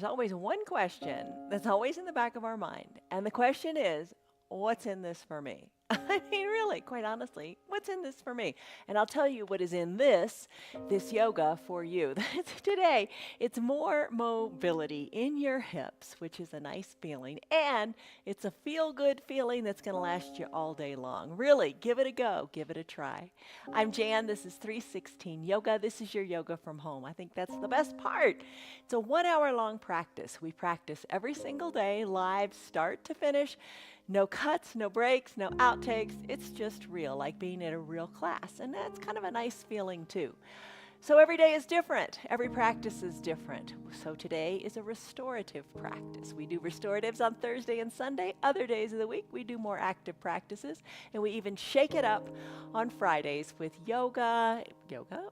there's always one question that's always in the back of our mind. And the question is, what's in this for me? I mean, really, quite honestly, what's in this for me? And I'll tell you what is in this yoga for you. Today, it's more mobility in your hips, which is a nice feeling, and it's a feel-good feeling that's going to last you all day long. Really, give it a go, give it a try. I'm Jan, this is 316 Yoga. This is your yoga from home. I think that's the best part. It's a 1 hour long practice. We practice every single day, live, start to finish. No cuts, no breaks, no outtakes. It's just real, like being in a real class. And that's kind of a nice feeling too. So every day is different. Every practice is different. So today is a restorative practice. We do restoratives on Thursday and Sunday. Other days of the week, we do more active practices. And we even shake it up on Fridays with yoga,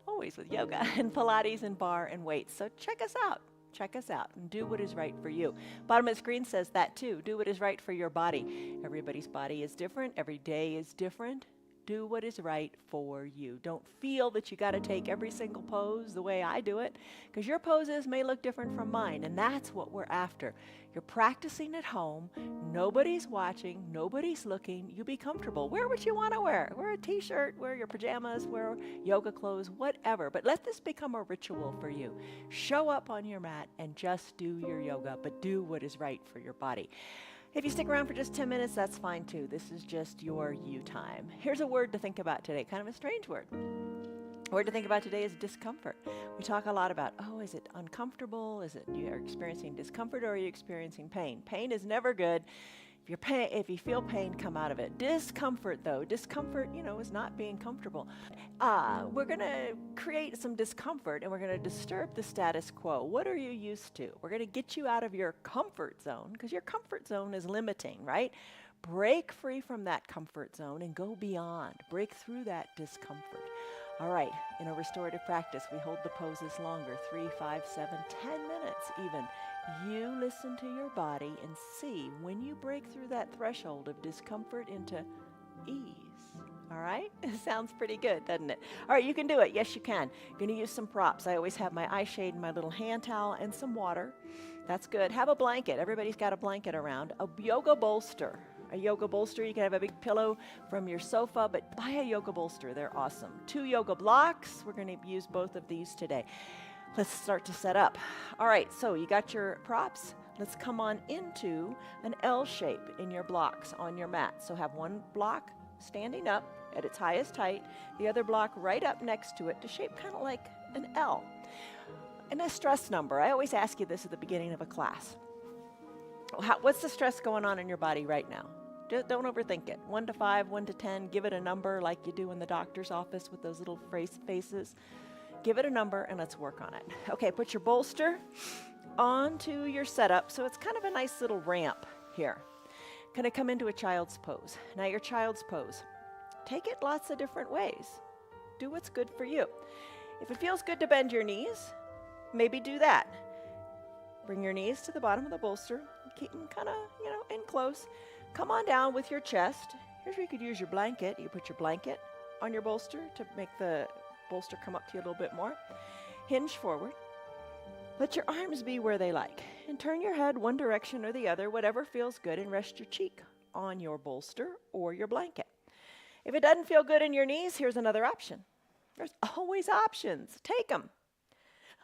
always with yoga, and Pilates and bar and weights. So check us out. Check us out and do what is right for you. Bottom of the screen says that too. Do what is right for your body. Everybody's body is different. Every day is different. Do what is right for you. Don't feel that you got to take every single pose the way I do it, because your poses may look different from mine, and that's what we're after. You're practicing at home. Nobody's watching. Nobody's looking. You be comfortable. Wear what you want to wear. Wear a t-shirt, wear your pajamas, wear yoga clothes, whatever. But let this become a ritual for you. Show up on your mat and just do your yoga, but do what is right for your body. If you stick around for just 10 minutes, that's fine too. This is just your you time. Here's a word to think about today, kind of a strange word. The word to think about today is discomfort. We talk a lot about, is it uncomfortable? Is it you're experiencing discomfort, or are you experiencing pain? Pain is never good. If you feel pain, come out of it. Discomfort, though, is not being comfortable. We're going to create some discomfort, and we're going to disturb the status quo. What are you used to? We're going to get you out of your comfort zone, because your comfort zone is limiting, right? Break free from that comfort zone and go beyond. Break through that discomfort. All right, in a restorative practice, we hold the poses longer, 3, 5, 7, 10 minutes even. You listen to your body and see when you break through that threshold of discomfort into ease. All right? It sounds pretty good, doesn't it? All right, you can do it. Yes, you can. I'm going to use some props. I always have my eye shade and my little hand towel and some water. That's good. Have a blanket. Everybody's got a blanket around. A yoga bolster. A yoga bolster. You can have a big pillow from your sofa, but buy a yoga bolster. They're awesome. 2 yoga blocks. We're going to use both of these today. Let's start to set up. All right, so you got your props. Let's come on into an L shape in your blocks on your mat. So have one block standing up at its highest height, the other block right up next to it to shape kind of like an L. And a stress number. I always ask you this at the beginning of a class. What's the stress going on in your body right now? Don't overthink it. 1 to 5, 1 to 10. Give it a number like you do in the doctor's office with those little faces. Give it a number and let's work on it. Okay, put your bolster onto your setup. So it's kind of a nice little ramp here. Going to come into a child's pose. Now your child's pose. Take it lots of different ways. Do what's good for you. If it feels good to bend your knees, maybe do that. Bring your knees to the bottom of the bolster. Keep them kind of, in close. Come on down with your chest. Here's where you could use your blanket. You put your blanket on your bolster to make the bolster come up to you a little bit more. Hinge forward. Let your arms be where they like. And turn your head one direction or the other, whatever feels good, and rest your cheek on your bolster or your blanket. If it doesn't feel good in your knees, here's another option. There's always options. Take them.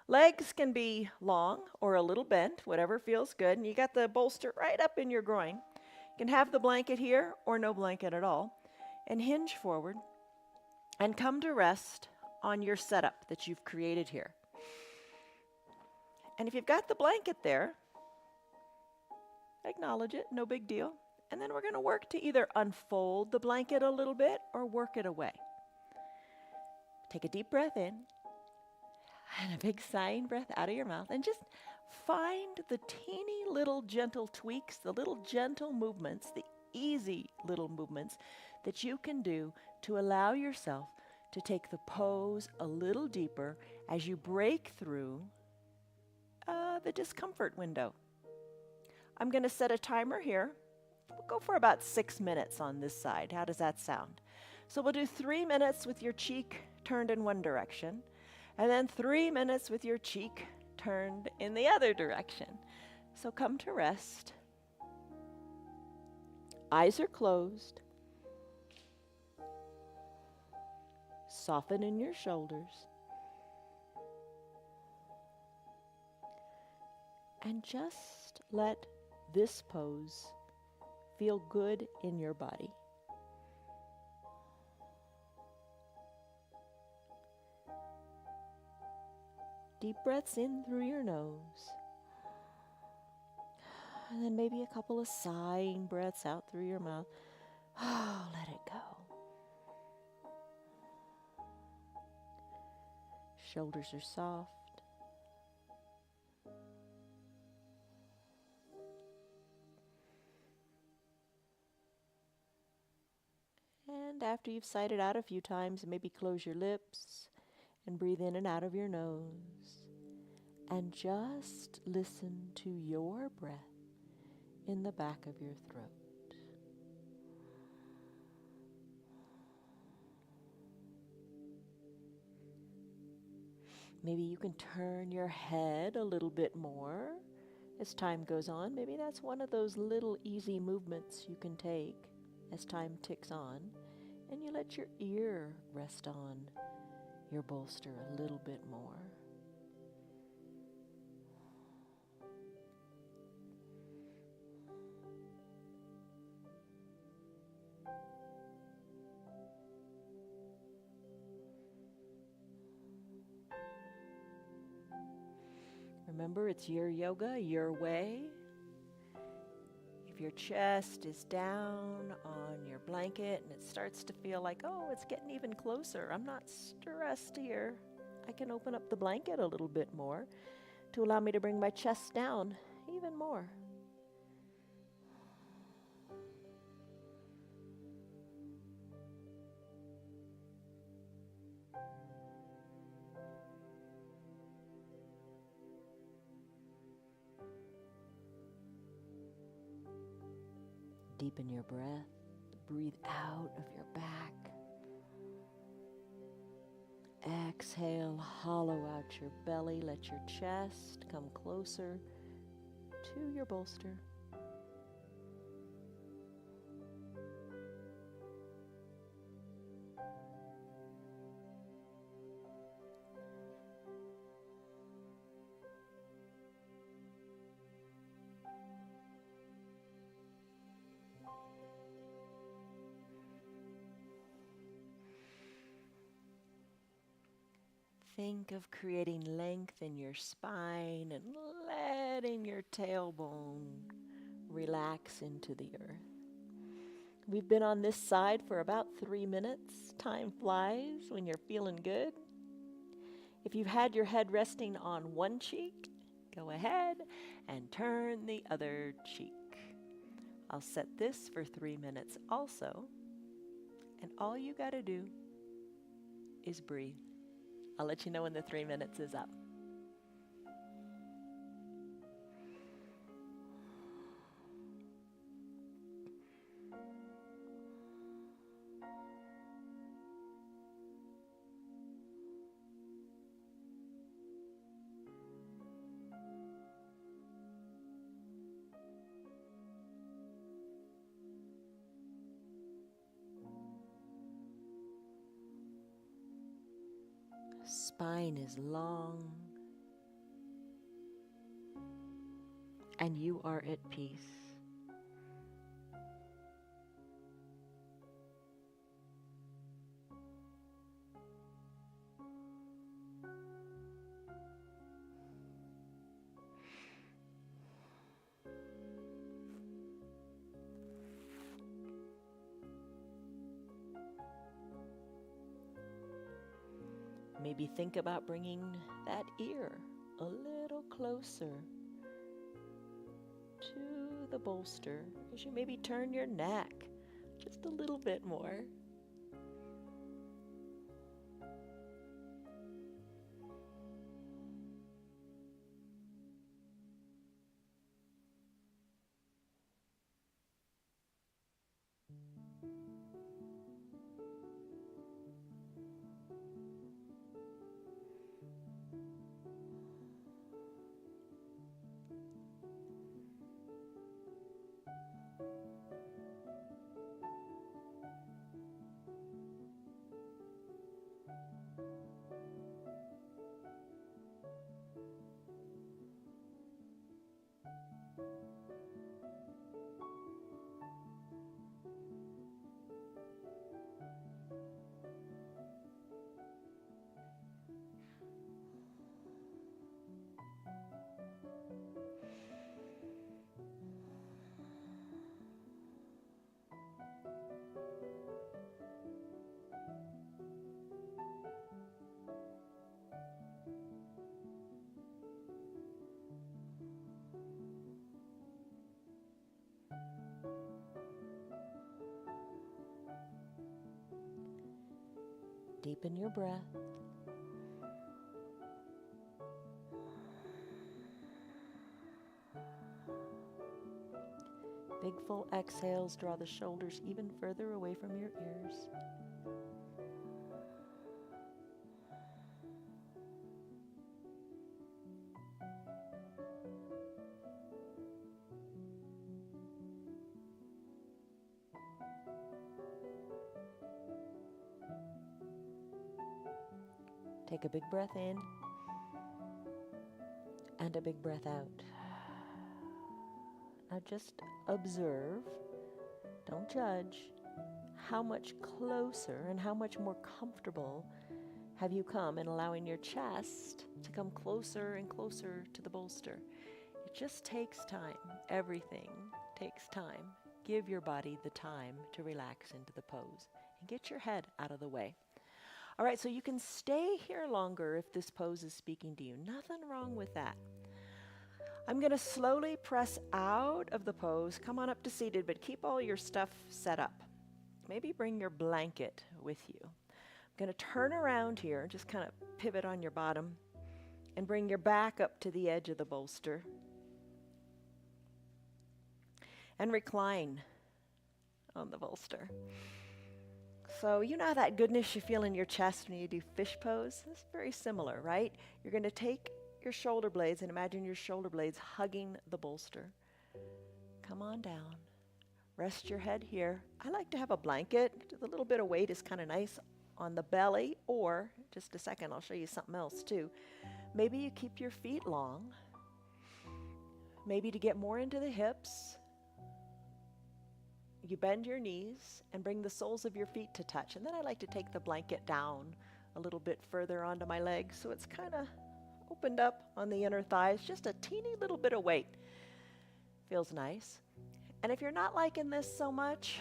Legs can be long or a little bent, whatever feels good. And you got the bolster right up in your groin. You can have the blanket here or no blanket at all. And hinge forward and come to rest on your setup that you've created here. And if you've got the blanket there, acknowledge it, no big deal. And then we're going to work to either unfold the blanket a little bit or work it away. Take a deep breath in and a big sighing breath out of your mouth, and just find the teeny little gentle tweaks, the little gentle movements, the easy little movements that you can do to allow yourself to take the pose a little deeper as you break through the discomfort window. I'm going to set a timer here. We'll go for about 6 minutes on this side. How does that sound? So we'll do 3 minutes with your cheek turned in one direction, and then 3 minutes with your cheek turned in the other direction. So come to rest. Eyes are closed. Soften in your shoulders. And just let this pose feel good in your body. Deep breaths in through your nose. And then maybe a couple of sighing breaths out through your mouth. Oh, let it go. Shoulders are soft. And after you've sighed it out a few times, maybe close your lips and breathe in and out of your nose. And just listen to your breath in the back of your throat. Maybe you can turn your head a little bit more as time goes on. Maybe that's one of those little easy movements you can take as time ticks on. And you let your ear rest on your bolster a little bit more. Remember, it's your yoga, your way. If your chest is down on your blanket and it starts to feel like, oh, it's getting even closer, I'm not stressed here, I can open up the blanket a little bit more to allow me to bring my chest down even more. Deepen your breath. Breathe out of your back. Exhale, hollow out your belly. Let your chest come closer to your bolster. Think of creating length in your spine and letting your tailbone relax into the earth. We've been on this side for about 3 minutes. Time flies when you're feeling good. If you've had your head resting on one cheek, go ahead and turn the other cheek. I'll set this for 3 minutes also, and all you gotta do is breathe. I'll let you know when the 3 minutes is up. Spine is long, and you are at peace. Maybe think about bringing that ear a little closer to the bolster as you maybe turn your neck just a little bit more. Deepen your breath. Big full exhales, draw the shoulders even further away from your ears. Take a big breath in and a big breath out. Now just observe, don't judge, how much closer and how much more comfortable have you come in allowing your chest to come closer and closer to the bolster. It just takes time. Everything takes time. Give your body the time to relax into the pose and get your head out of the way. All right, so you can stay here longer if this pose is speaking to you. Nothing wrong with that. I'm going to slowly press out of the pose. Come on up to seated, but keep all your stuff set up. Maybe bring your blanket with you. I'm going to turn around here, just kind of pivot on your bottom, and bring your back up to the edge of the bolster. And recline on the bolster. So you know that goodness you feel in your chest when you do fish pose? It's very similar, right? You're going to take your shoulder blades and imagine your shoulder blades hugging the bolster. Come on down. Rest your head here. I like to have a blanket. A little bit of weight is kind of nice on the belly, or just a second, I'll show you something else too. Maybe you keep your feet long. Maybe to get more into the hips, you bend your knees and bring the soles of your feet to touch. And then I like to take the blanket down a little bit further onto my legs so it's kind of opened up on the inner thighs, just a teeny little bit of weight. Feels nice. And if you're not liking this so much,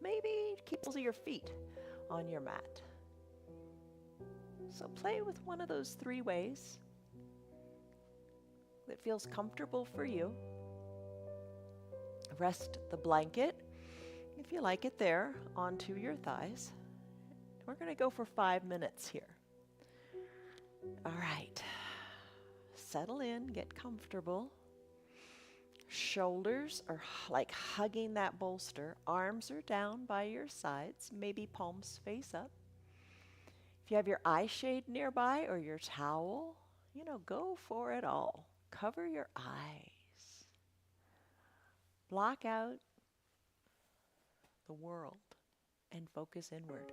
maybe keep both of your feet on your mat. So play with one of those three ways that feels comfortable for you. Rest the blanket, if you like it there, onto your thighs. We're going to go for 5 minutes here. All right. Settle in, get comfortable. Shoulders are like hugging that bolster. Arms are down by your sides, maybe palms face up. If you have your eye shade nearby or your towel, go for it all. Cover your eyes. Block out the world and focus inward.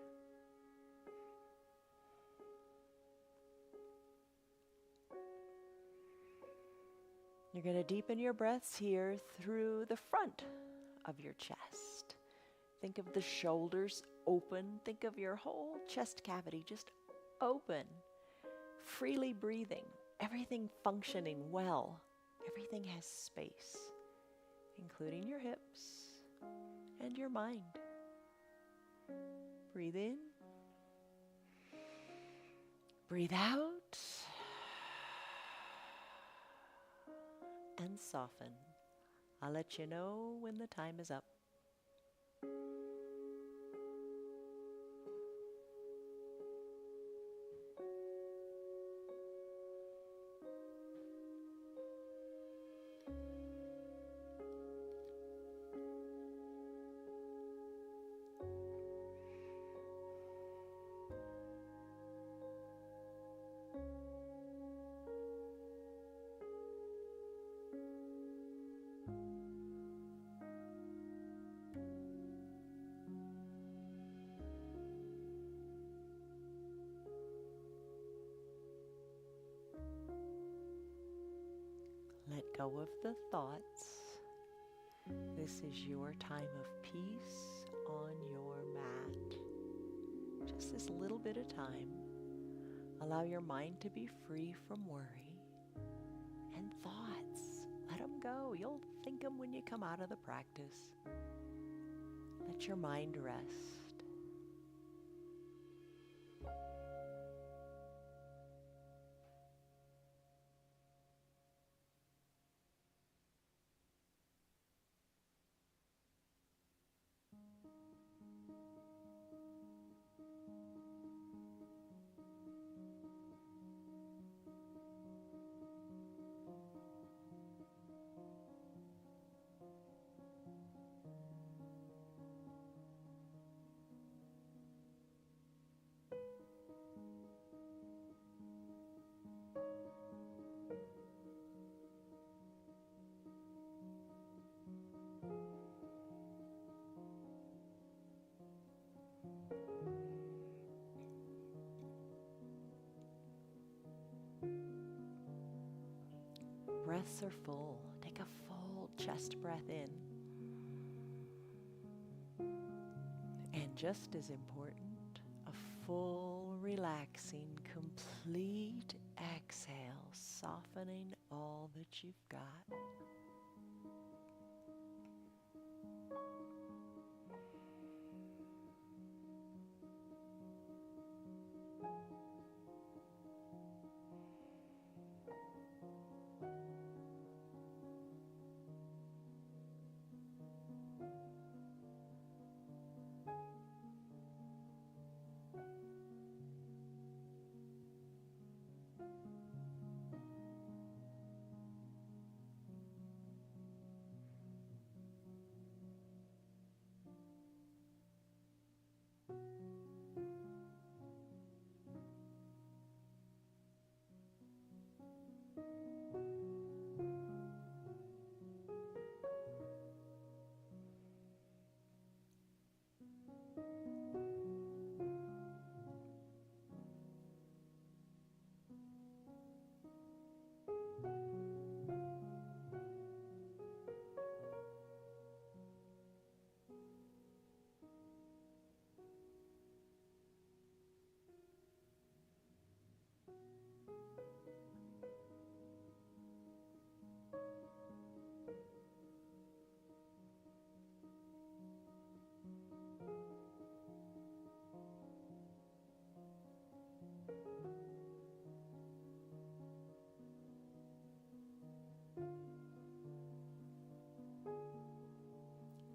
You're going to deepen your breaths here through the front of your chest. Think of the shoulders open. Think of your whole chest cavity just open, freely breathing, everything functioning well. Everything has space, including your hips and your mind. Breathe in. Breathe out. And soften. I'll let you know when the time is up. Let go of the thoughts. This is your time of peace on your mat. Just this little bit of time. Allow your mind to be free from worry and thoughts. Let them go. You'll think them when you come out of the practice. Let your mind rest. lungs are full. Take a full chest breath in. And just as important, a full, relaxing, complete exhale, softening all that you've got.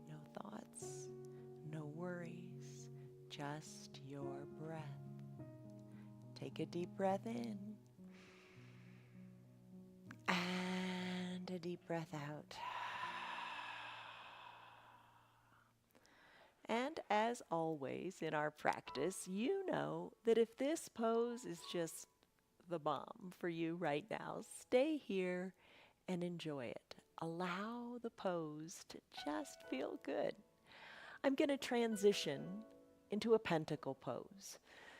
No thoughts, no worries, just your breath. Take a deep breath in and a deep breath out. And as always in our practice, you know that if this pose is just the bomb for you right now, stay here and enjoy it. Allow the pose to just feel good. I'm going to transition into a pentacle pose.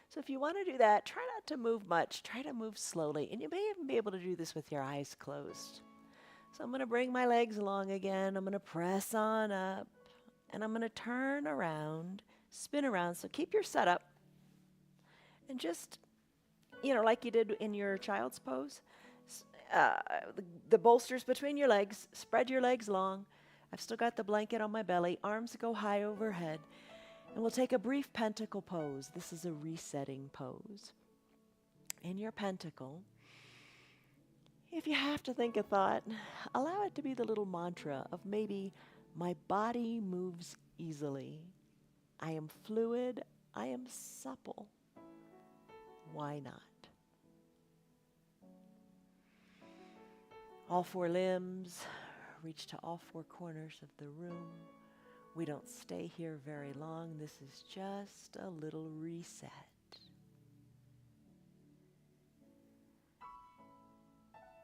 So if you want to do that, try not to move much. Try to move slowly. And you may even be able to do this with your eyes closed. So I'm going to bring my legs along again. I'm going to press on up. And I'm going to turn around, spin around. So keep your setup. And just, like you did in your child's pose, the bolsters between your legs, spread your legs long. I've still got the blanket on my belly. Arms go high overhead. And we'll take a brief pentacle pose. This is a resetting pose. In your pentacle, if you have to think a thought, allow it to be the little mantra of maybe, my body moves easily. I am fluid. I am supple. Why not? All four limbs reach to all four corners of the room. We don't stay here very long. This is just a little reset.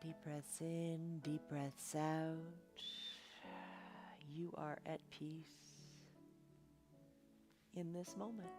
Deep breaths in, deep breaths out. You are at peace in this moment.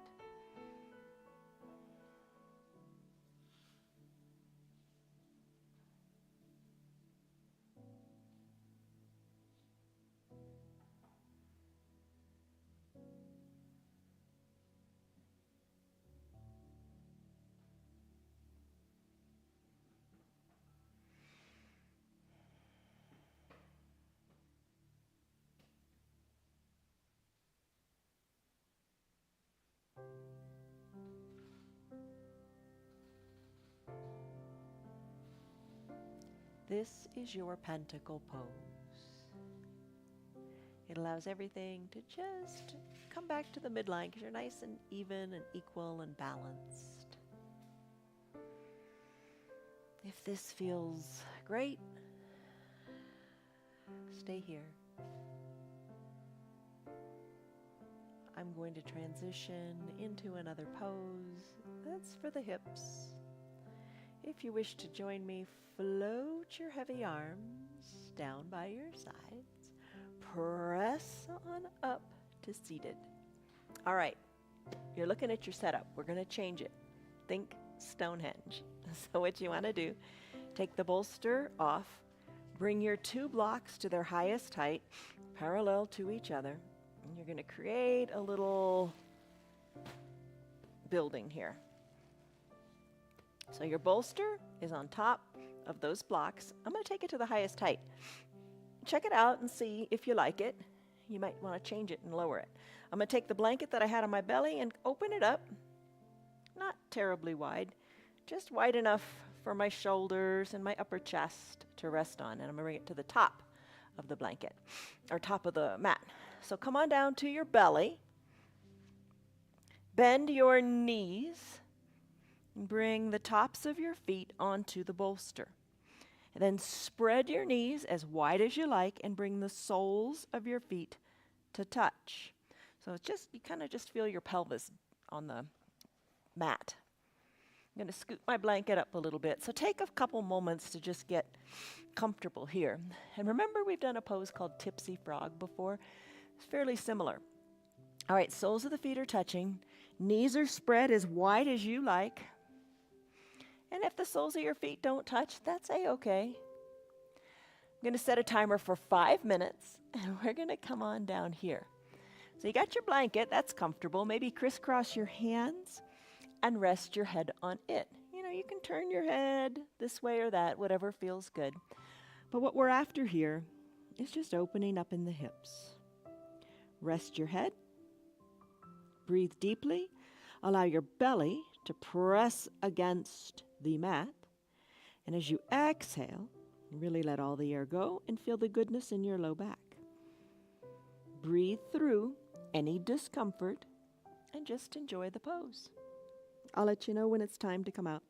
This is your pentacle pose. It allows everything to just come back to the midline because you're nice and even and equal and balanced. If this feels great, stay here. I'm going to transition into another pose. That's for the hips. If you wish to join me, float your heavy arms down by your sides. Press on up to seated. All right, you're looking at your setup. We're going to change it. Think Stonehenge. So what you want to do, take the bolster off, Bring your two blocks to their highest height, parallel to each other. And you're going to create a little building here. So your bolster is on top of those blocks. I'm going to take it to the highest height. Check it out and see if you like it. You might want to change it and lower it. I'm going to take the blanket that I had on my belly and open it up. Not terribly wide, just wide enough for my shoulders and my upper chest to rest on. And I'm going to bring it to the top of the blanket, or top of the mat. So come on down to your belly. Bend your knees. Bring the tops of your feet onto the bolster. And then spread your knees as wide as you like and bring the soles of your feet to touch. So it's just, you kind of just feel your pelvis on the mat. I'm going to scoot my blanket up a little bit. So take a couple moments to just get comfortable here. And remember, we've done a pose called Tipsy Frog before. It's fairly similar. All right, soles of the feet are touching. Knees are spread as wide as you like. And if the soles of your feet don't touch, that's a-okay. I'm going to set a timer for 5 minutes, and we're going to come on down here. So you got your blanket, that's comfortable. Maybe crisscross your hands and rest your head on it. You know, you can turn your head this way or that, whatever feels good. But what we're after here is just opening up in the hips. Rest your head. Breathe deeply. Allow your belly to press against the mat. And as you exhale, really let all the air go and feel the goodness in your low back. Breathe through any discomfort and just enjoy the pose. I'll let you know when it's time to come out.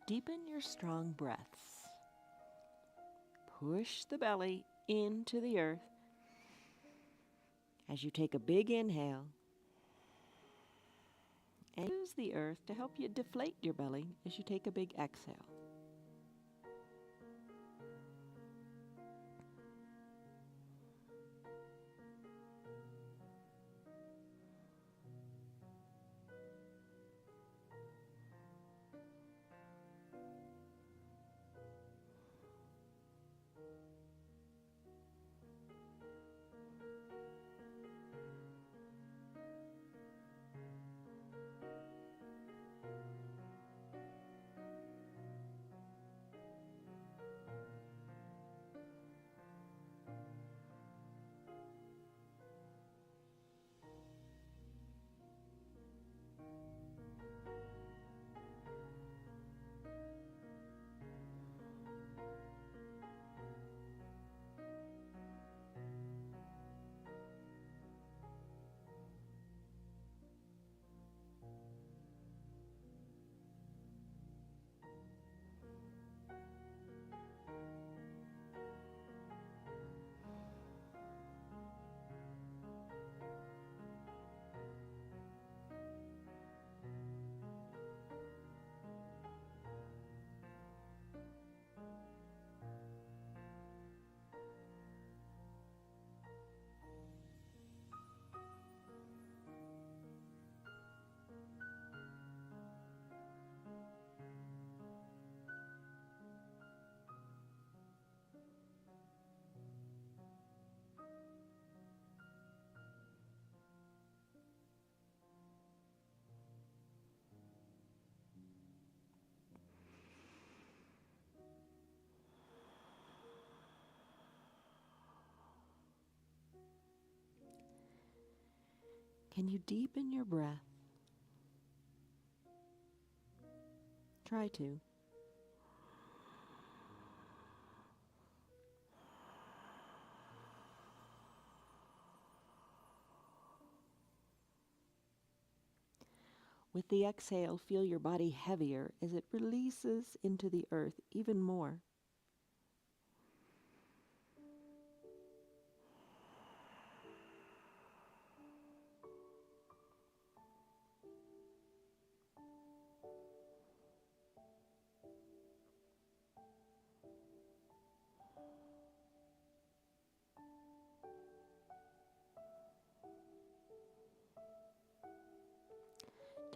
Deepen your strong breaths. Push the belly into the earth as you take a big inhale. And use the earth to help you deflate your belly as you take a big exhale. Can you deepen your breath? Try to. With the exhale, feel your body heavier as it releases into the earth even more.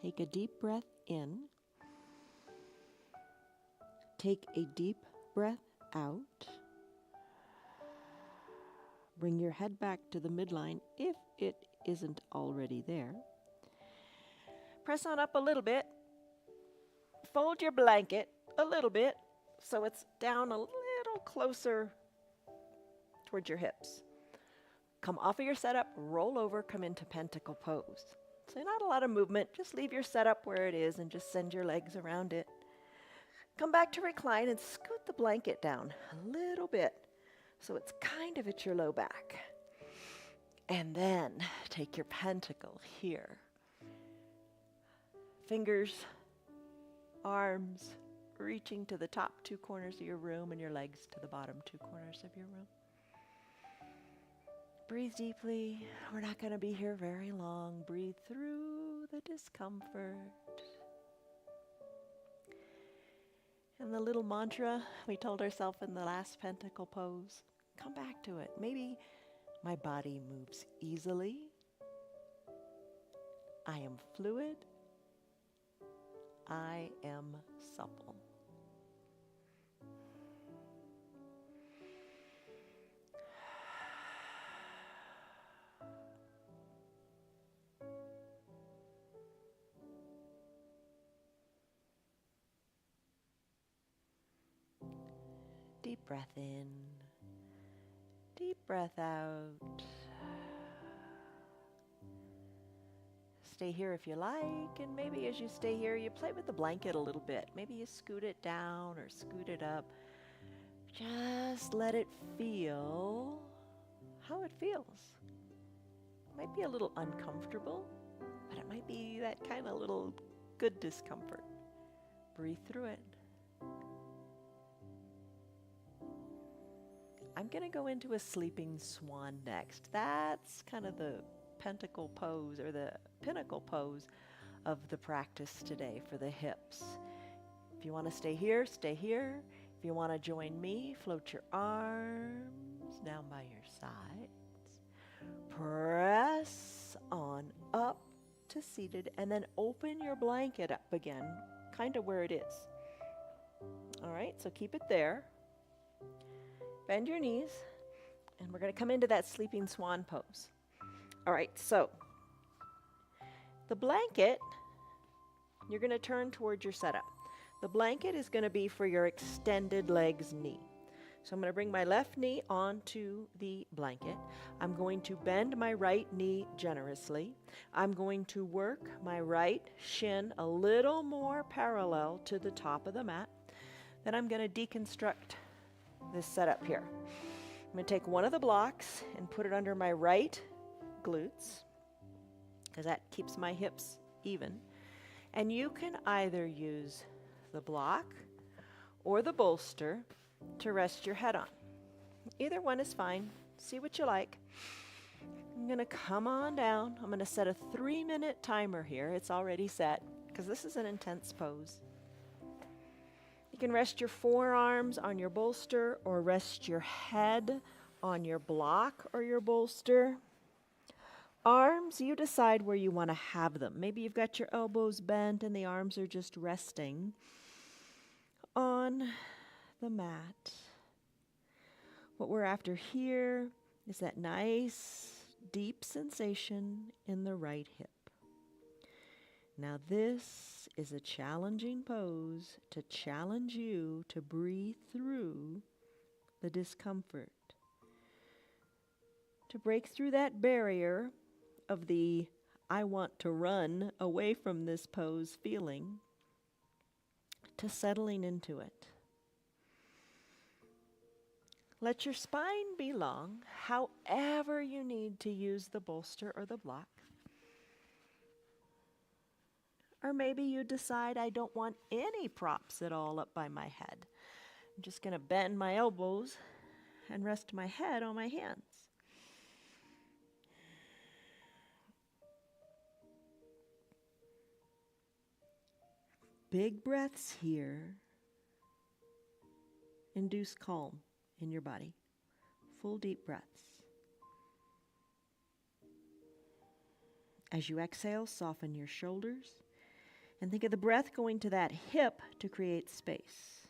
Take a deep breath in. Take a deep breath out. Bring your head back to the midline if it isn't already there. Press on up a little bit. Fold your blanket a little bit so it's down a little closer towards your hips. Come off of your setup, roll over, come into pentacle pose. So not a lot of movement, just leave your setup where it is and just send your legs around it. Come back to recline and scoot the blanket down a little bit so it's kind of at your low back. And then take your pentacle here. Fingers, arms reaching to the top 2 corners of your room and your legs to the bottom 2 corners of your room. Breathe deeply. We're not going to be here very long. Breathe through the discomfort. And the little mantra we told ourselves in the last pentacle pose, come back to it. Maybe my body moves easily. I am fluid. I am supple. Deep breath in, deep breath out. Stay here if you like, and maybe as you stay here, you play with the blanket a little bit. Maybe you scoot it down or scoot it up. Just let it feel how it feels. It might be a little uncomfortable, but it might be that kind of little good discomfort. Breathe through it. I'm going to go into a sleeping swan next. That's kind of the pentacle pose or the pinnacle pose of the practice today for the hips. If you want to stay here, stay here. If you want to join me, float your arms down by your sides. Press on up to seated and then open your blanket up again, kind of where it is. All right, so keep it there. Bend your knees, and we're going to come into that sleeping swan pose. All right, so the blanket, you're going to turn towards your setup. The blanket is going to be for your extended legs knee. So I'm going to bring my left knee onto the blanket. I'm going to bend my right knee generously. I'm going to work my right shin a little more parallel to the top of the mat. Then I'm going to deconstruct this setup here. I'm going to take one of the blocks and put it under my right glutes because that keeps my hips even. And you can either use the block or the bolster to rest your head on. Either one is fine. See what you like. I'm going to come on down. I'm going to set a 3-minute timer here. It's already set because this is an intense pose. You can rest your forearms on your bolster or rest your head on your block or your bolster. Arms, you decide where you want to have them. Maybe you've got your elbows bent and the arms are just resting on the mat. What we're after here is that nice, deep sensation in the right hip. Now this is a challenging pose to challenge you to breathe through the discomfort, to break through that barrier of the I want to run away from this pose feeling to settling into it. Let your spine be long, however you need to use the bolster or the block. Or maybe you decide I don't want any props at all up by my head. I'm just going to bend my elbows and rest my head on my hands. Big breaths here induce calm in your body. Full deep breaths. As you exhale, soften your shoulders and think of the breath going to that hip to create space.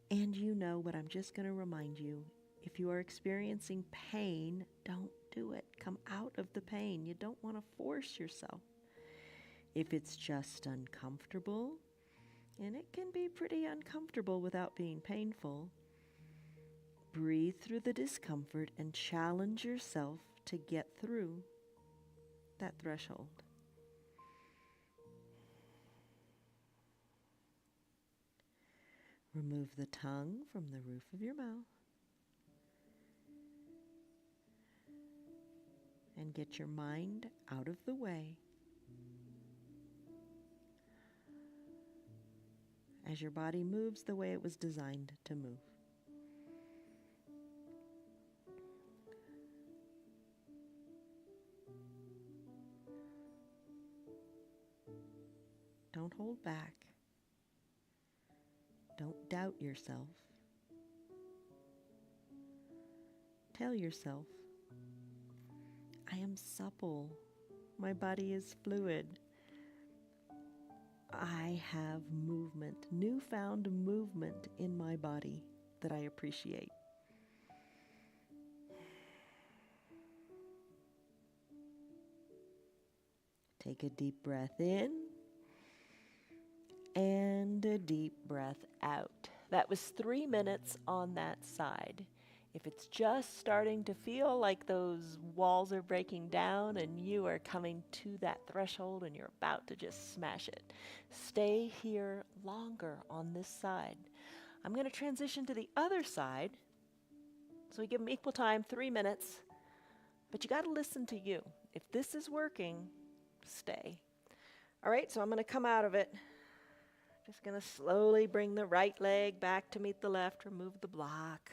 And you know, but I'm just going to remind you, if you are experiencing pain, don't do it. Come out of the pain. You don't want to force yourself. If it's just uncomfortable, and it can be pretty uncomfortable without being painful, breathe through the discomfort and challenge yourself to get through that threshold. Remove the tongue from the roof of your mouth and get your mind out of the way as your body moves the way it was designed to move. Don't hold back. Don't doubt yourself. Tell yourself, I am supple. My body is fluid. I have movement, newfound movement in my body that I appreciate. Take a deep breath in and a deep breath out. That was 3 minutes on that side. If it's just starting to feel like those walls are breaking down and you are coming to that threshold and you're about to just smash it, stay here longer on this side. I'm going to transition to the other side. So we give them equal time, 3 minutes. But you got to listen to you. If this is working, stay. All right, so I'm going to come out of it. Just going to slowly bring the right leg back to meet the left, remove the block.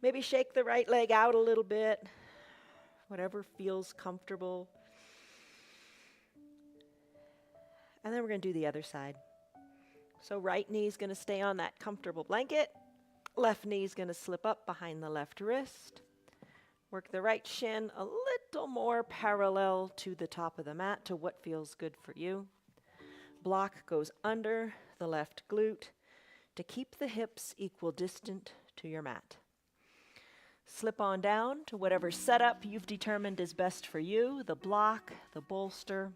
Maybe shake the right leg out a little bit, whatever feels comfortable. And then we're going to do the other side. So right knee is going to stay on that comfortable blanket. Left knee is going to slip up behind the left wrist. Work the right shin a little more parallel to the top of the mat, to what feels good for you. Block goes under the left glute to keep the hips equal distant to your mat. Slip on down to whatever setup you've determined is best for you, the block, the bolster.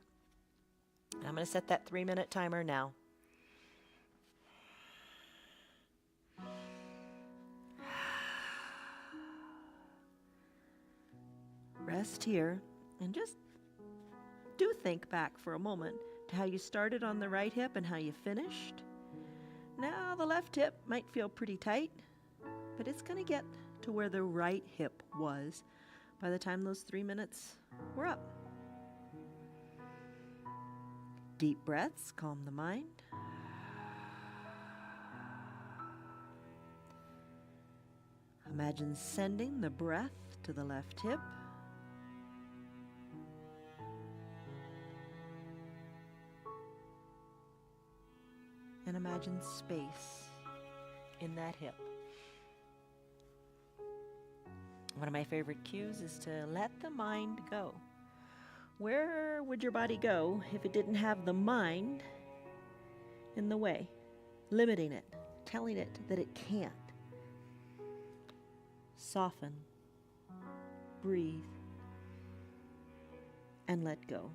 And I'm going to set that 3-minute timer now. Rest here and just do think back for a moment to how you started on the right hip and how you finished. Now the left hip might feel pretty tight, but it's going to get to where the right hip was by the time those 3 minutes were up. Deep breaths calm the mind. Imagine sending the breath to the left hip. And imagine space in that hip. One of my favorite cues is to let the mind go. Where would your body go if it didn't have the mind in the way, limiting it, telling it that it can't? Soften, breathe, and let go.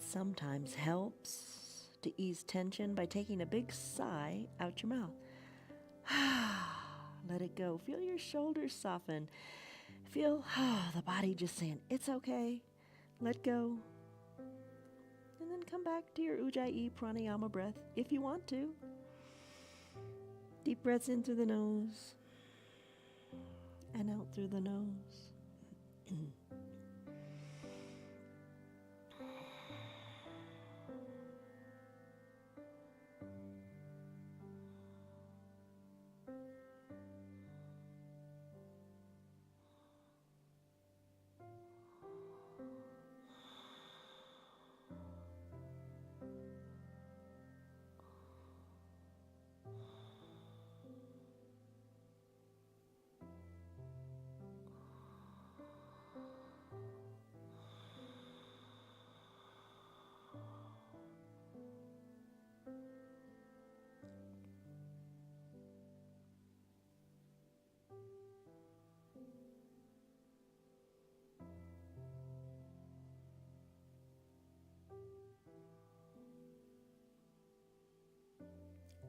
sometimes helps to ease tension by taking a big sigh out your mouth. Let it go. Feel your shoulders soften. Feel the body just saying, it's okay. Let go. And then come back to your Ujjayi pranayama breath if you want to. Deep breaths in through the nose and out through the nose.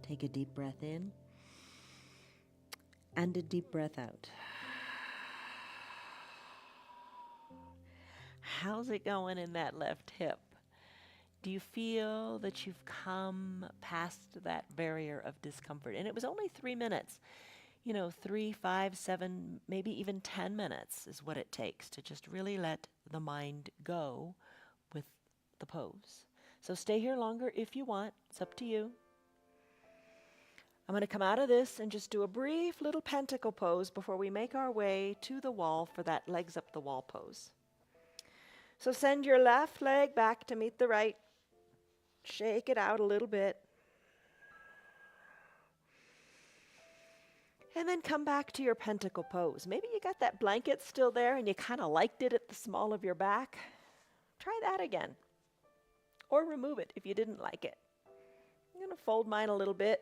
Take a deep breath in and a deep breath out. How's it going in that left hip? Do you feel that you've come past that barrier of discomfort? And it was only 3 minutes. 3, 5, 7, maybe even 10 minutes is what it takes to just really let the mind go with the pose. So stay here longer if you want. It's up to you. I'm going to come out of this and just do a brief little pentacle pose before we make our way to the wall for that legs up the wall pose. So send your left leg back to meet the right. Shake it out a little bit. And then come back to your pentacle pose. Maybe you got that blanket still there and you kind of liked it at the small of your back. Try that again. Or remove it if you didn't like it. I'm going to fold mine a little bit.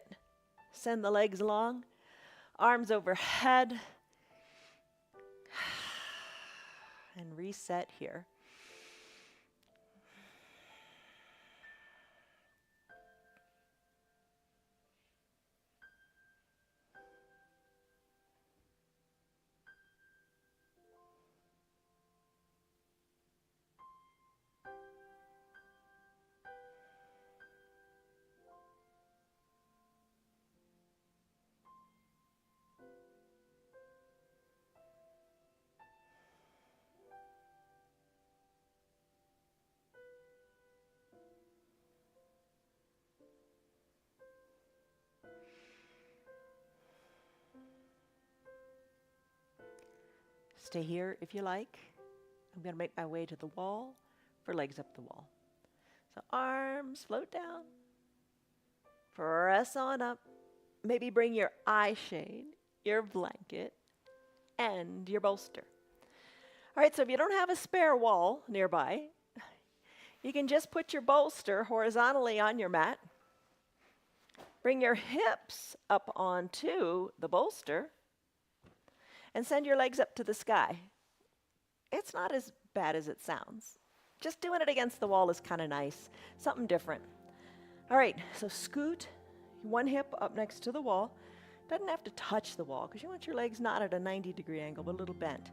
Send the legs long, arms overhead, and reset here. Stay here if you like. I'm going to make my way to the wall for legs up the wall. So arms float down. Press on up. Maybe bring your eye shade, your blanket, and your bolster. All right, so if you don't have a spare wall nearby, you can just put your bolster horizontally on your mat. Bring your hips up onto the bolster. And send your legs up to the sky. It's not as bad as it sounds. Just doing it against the wall is kind of nice. Something different. All right, so scoot one hip up next to the wall. Doesn't have to touch the wall because you want your legs not at a 90-degree angle, but a little bent.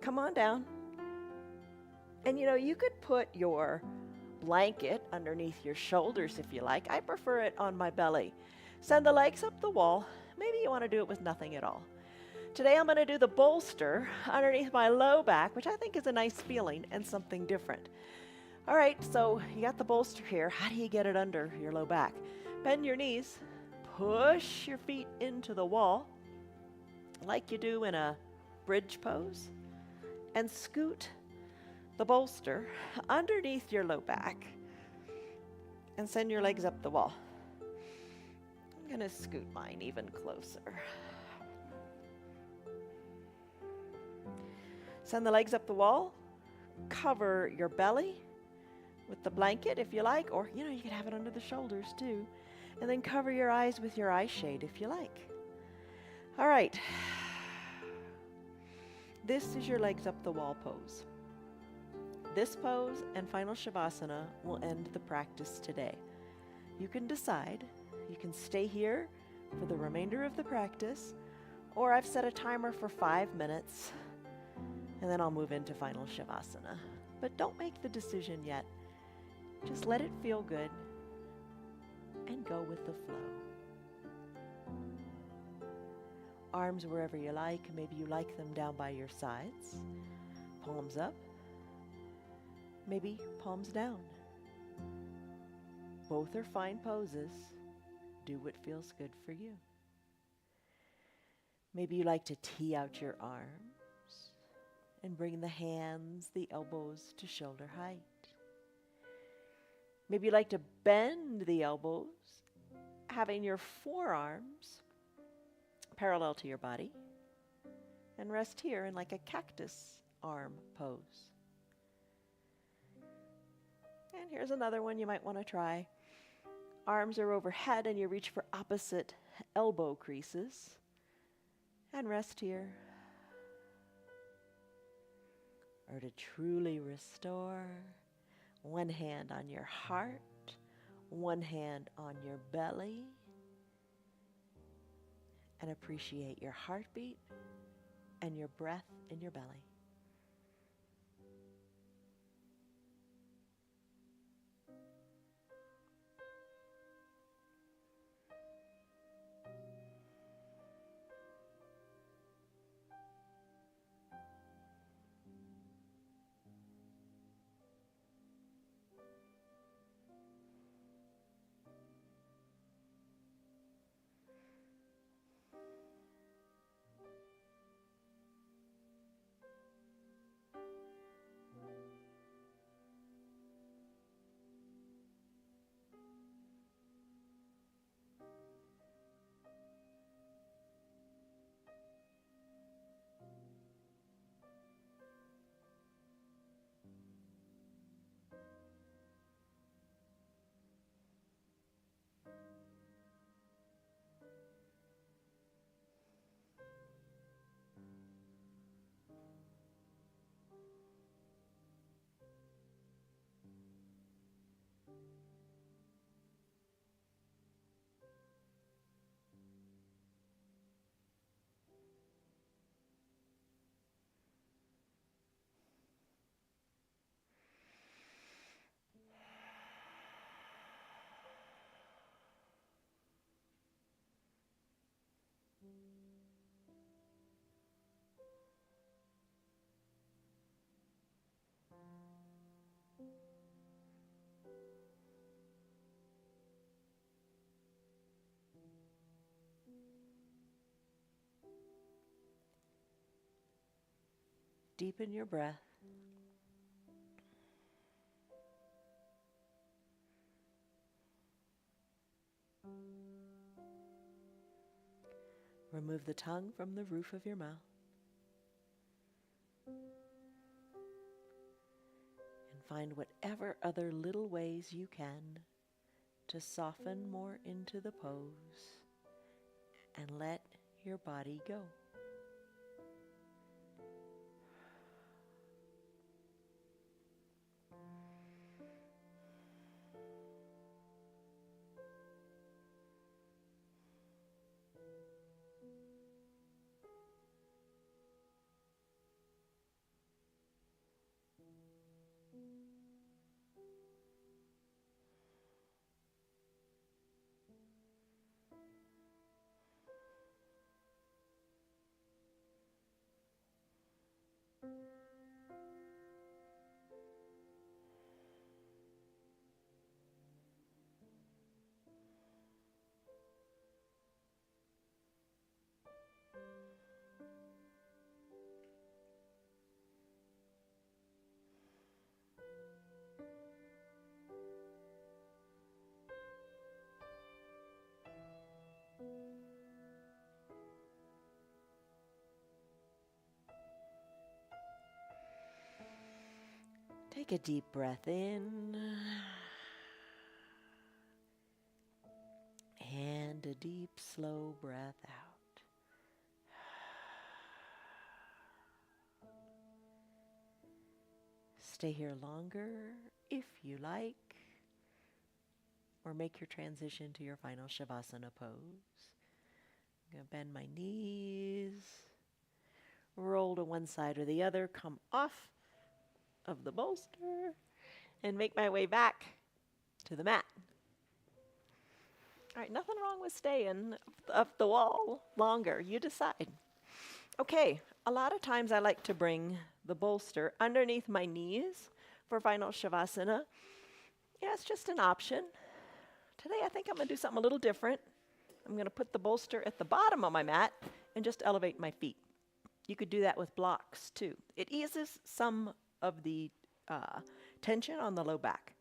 Come on down. And you could put your blanket underneath your shoulders if you like. I prefer it on my belly. Send the legs up the wall. Maybe you want to do it with nothing at all. Today I'm going to do the bolster underneath my low back, which I think is a nice feeling and something different. All right, so you got the bolster here. How do you get it under your low back? Bend your knees, push your feet into the wall like you do in a bridge pose, and scoot the bolster underneath your low back and send your legs up the wall. I'm going to scoot mine even closer. Send the legs up the wall, cover your belly with the blanket if you like, or you can have it under the shoulders too. And then cover your eyes with your eye shade if you like. All right. This is your legs up the wall pose. This pose and final Shavasana will end the practice today. You can decide. You can stay here for the remainder of the practice, or I've set a timer for 5 minutes, and then I'll move into final Shavasana. But don't make the decision yet. Just let it feel good and go with the flow. Arms wherever you like. Maybe you like them down by your sides. Palms up. Maybe palms down. Both are fine poses. Do what feels good for you. Maybe you like to tee out your arms and bring the hands, the elbows to shoulder height. Maybe you like to bend the elbows, having your forearms parallel to your body, and rest here in like a cactus arm pose. And here's another one you might want to try. Arms are overhead and you reach for opposite elbow creases, and rest here. Or to truly restore, one hand on your heart, one hand on your belly, and appreciate your heartbeat and your breath in your belly. Deepen your breath. Remove the tongue from the roof of your mouth. And find whatever other little ways you can to soften more into the pose and let your body go. Take a deep breath in and a deep, slow breath out. Stay here longer if you like, or make your transition to your final Shavasana pose. I'm going to bend my knees, roll to one side or the other, come off of the bolster, and make my way back to the mat. All right, nothing wrong with staying up the wall longer. You decide. Okay, a lot of times I like to bring the bolster underneath my knees for final Shavasana. Yeah, it's just an option. Today I think I'm going to do something a little different. I'm going to put the bolster at the bottom of my mat and just elevate my feet. You could do that with blocks too. It eases some of the tension on the low back.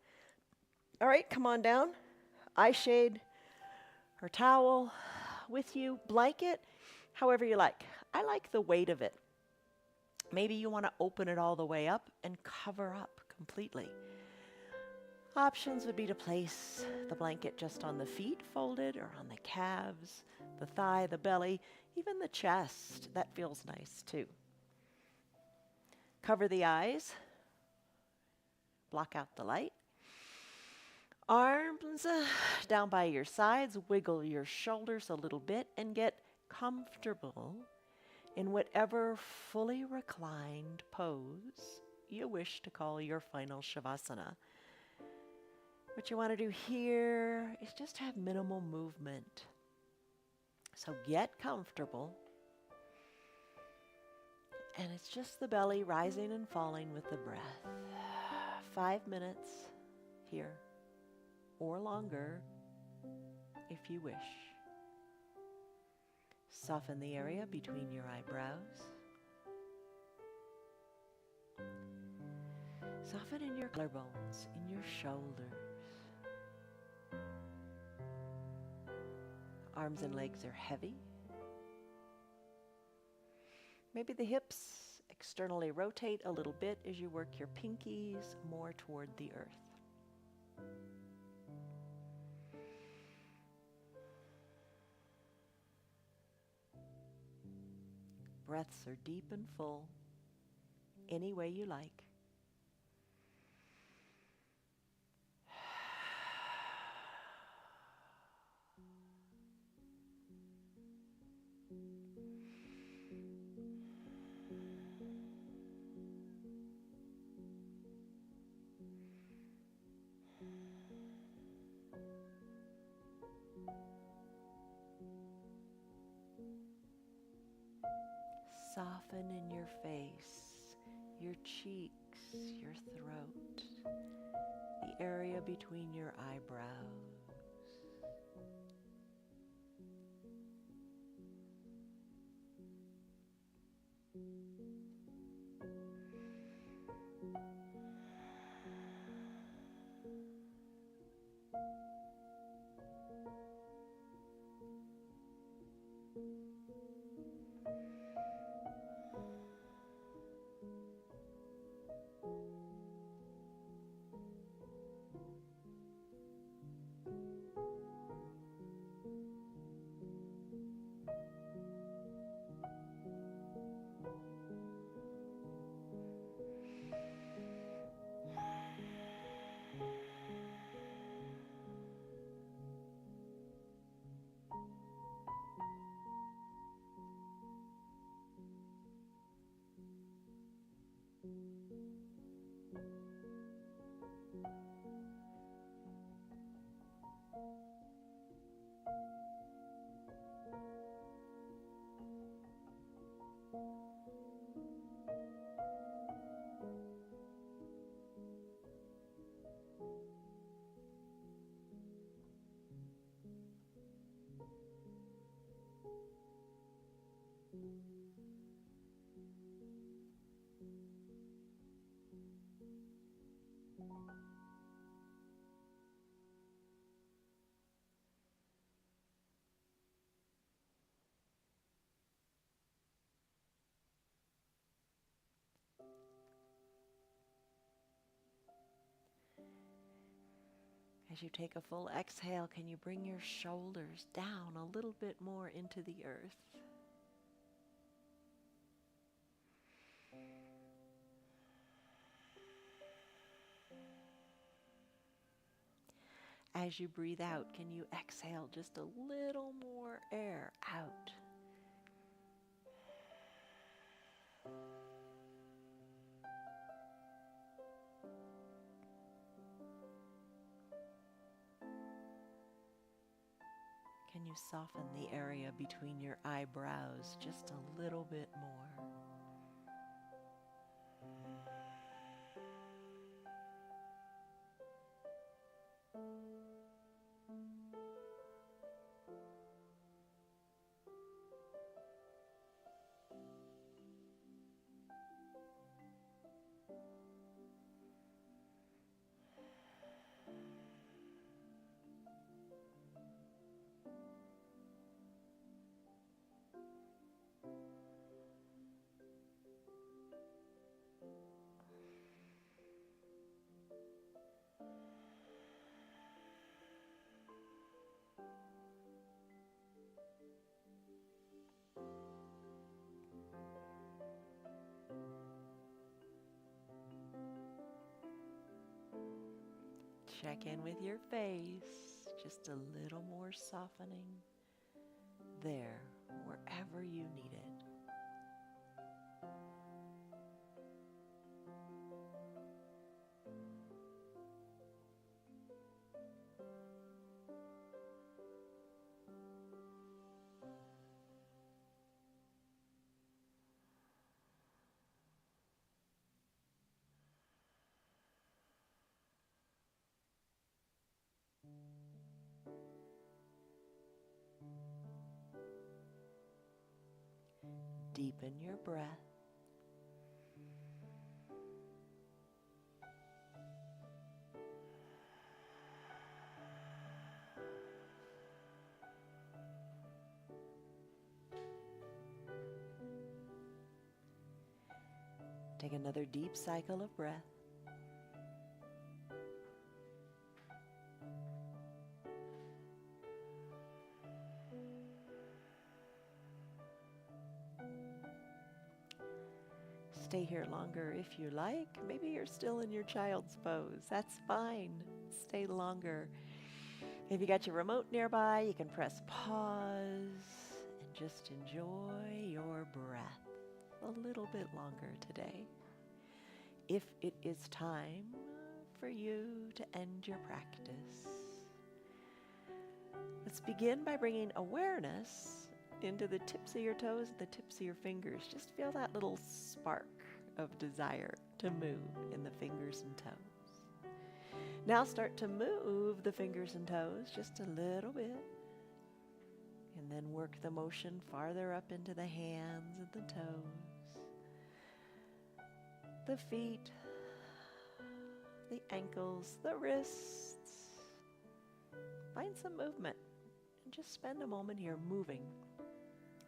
All right, come on down. Eye shade or towel with you, blanket, however you like. I like the weight of it. Maybe you want to open it all the way up and cover up completely. Options would be to place the blanket just on the feet folded or on the calves, the thigh, the belly, even the chest. That feels nice too. Cover the eyes. Block out the light. Arms down by your sides. Wiggle your shoulders a little bit and get comfortable in whatever fully reclined pose you wish to call your final Shavasana. What you want to do here is just have minimal movement. So get comfortable. And it's just the belly rising and falling with the breath. 5 minutes here, or longer if you wish. Soften the area between your eyebrows. Soften in your collarbones, in your shoulders. Arms and legs are heavy. Maybe the hips externally rotate a little bit as you work your pinkies more toward the earth. Breaths are deep and full, any way you like. Soften in your face, your cheeks, your throat, the area between your eyebrows. As you take a full exhale, can you bring your shoulders down a little bit more into the earth? As you breathe out, can you exhale just a little more air out? Can you soften the area between your eyebrows just a little bit more? Check in with your face, just a little more softening there, wherever you need it. Deepen your breath. Take another deep cycle of breath. Stay here longer if you like. Maybe you're still in your child's pose. That's fine. Stay longer. If you got your remote nearby, you can press pause and just enjoy your breath a little bit longer today. If it is time for you to end your practice, let's begin by bringing awareness into the tips of your toes and the tips of your fingers. Just feel that little spark of desire to move in the fingers and toes. Now start to move the fingers and toes just a little bit, and then work the motion farther up into the hands and the toes, the feet, the ankles, the wrists. Find some movement and just spend a moment here moving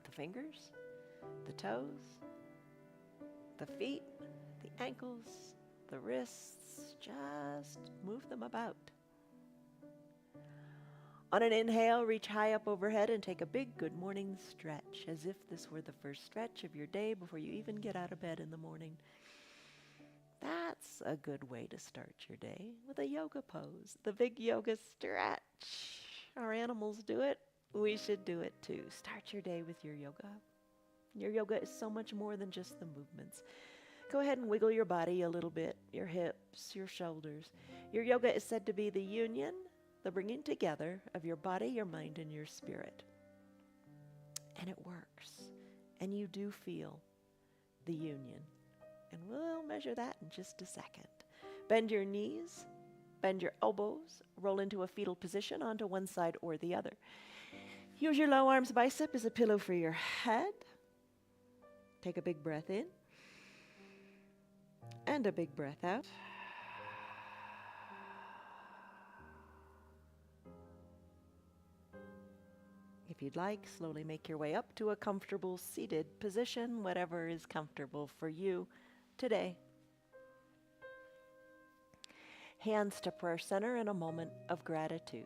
the fingers, the toes, the feet, the ankles, the wrists. Just move them about. On an inhale, reach high up overhead and take a big good morning stretch, as if this were the first stretch of your day before you even get out of bed in the morning. That's a good way to start your day, with a yoga pose, the big yoga stretch. Our animals do it. We should do it too. Start your day with your yoga. Your yoga is so much more than just the movements. Go ahead and wiggle your body a little bit, your hips, your shoulders. Your yoga is said to be the union, the bringing together of your body, your mind, and your spirit. And it works. And you do feel the union. And we'll measure that in just a second. Bend your knees, bend your elbows, roll into a fetal position onto one side or the other. Use your low arms bicep as a pillow for your head. Take a big breath in and a big breath out. If you'd like, slowly make your way up to a comfortable seated position, whatever is comfortable for you today. Hands to prayer center in a moment of gratitude.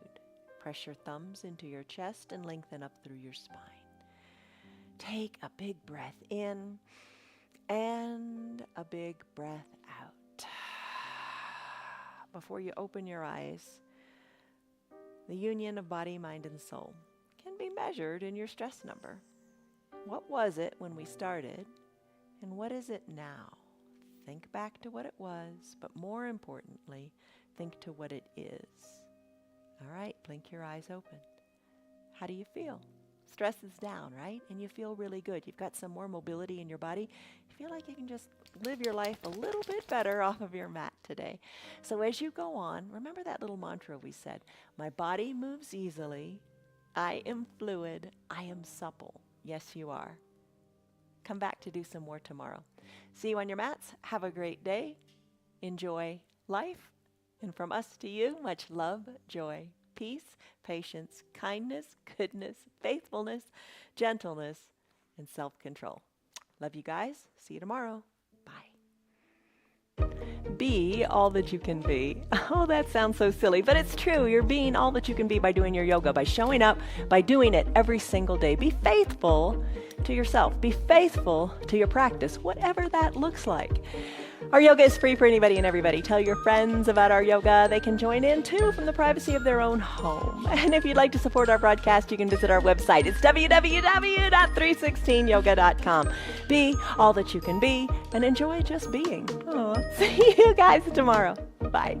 Press your thumbs into your chest and lengthen up through your spine. Take a big breath in and a big breath out. Before you open your eyes, The union of body, mind, and soul can be measured in your stress number. What was it when we started, and what is it now? Think back to what it was, but more importantly, think to what it is. All right, blink your eyes open. How do you feel? Stress is down, right? And you feel really good. You've got some more mobility in your body. You feel like you can just live your life a little bit better off of your mat today. So as you go on, remember that little mantra we said, my body moves easily. I am fluid. I am supple. Yes, you are. Come back to do some more tomorrow. See you on your mats. Have a great day. Enjoy life. And from us to you, much love, joy, peace, patience, kindness, goodness, faithfulness, gentleness, and self-control. Love you guys. See you tomorrow. Bye. Be all that you can be. Oh, that sounds so silly, but it's true. You're being all that you can be by doing your yoga, by showing up, by doing it every single day. Be faithful to yourself. Be faithful to your practice, whatever that looks like. Our yoga is free for anybody and everybody. Tell your friends about our yoga. They can join in too from the privacy of their own home. And if you'd like to support our broadcast, you can visit our website. It's www.316yoga.com. Be all that you can be and enjoy just being. Oh, see you guys tomorrow. Bye.